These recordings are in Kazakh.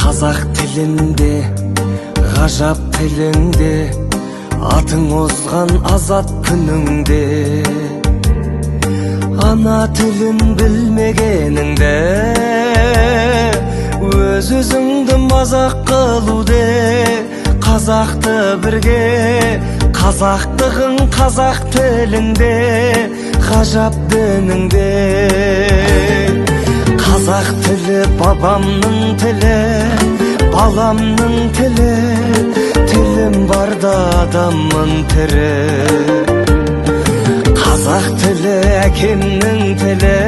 Қазақ тілінде, ғажап тілінде, атың озған азат күніңде. Ана тілін білмегеніңде, өз-өзіңді мазақ қылуде. Қазақты бірге, қазақтығың қазақ тілінде, ғажап дініңде. Қазақ тілі бабамның тілі, баламның тілі, тілім барда адаммын тірі. Қазақ тілі әкемнің тілі,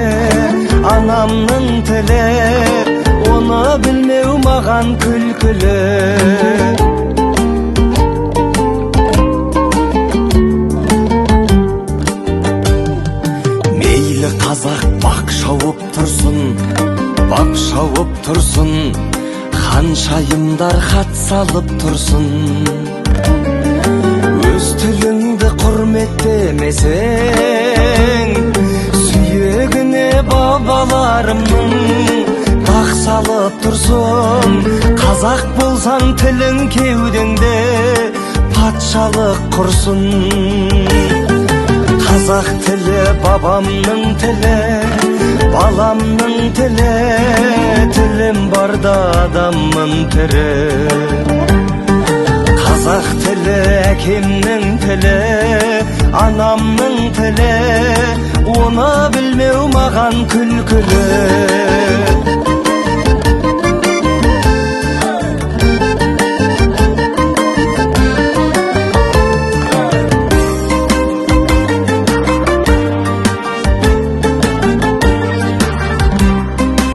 анамның тілі, оны білмеу маған күлкілі. Мейлі қазақ бақ шауып тұрсын, бап шауып тұрсын, ханшайымдар хат салып тұрсын. Өз тіліңді құрметтемесең, сүйегіне бабаларымның дақ салып тұрсын. Қазақ болсаң тілің кеудеңде патшалық құрсын. Қазақ тілі бабамның тілі, баламның тілі, тілім барда адаммын тірі. Қазақ тілі әкемнің тілі, анамның тілі, оны білмеу маған күлкілі.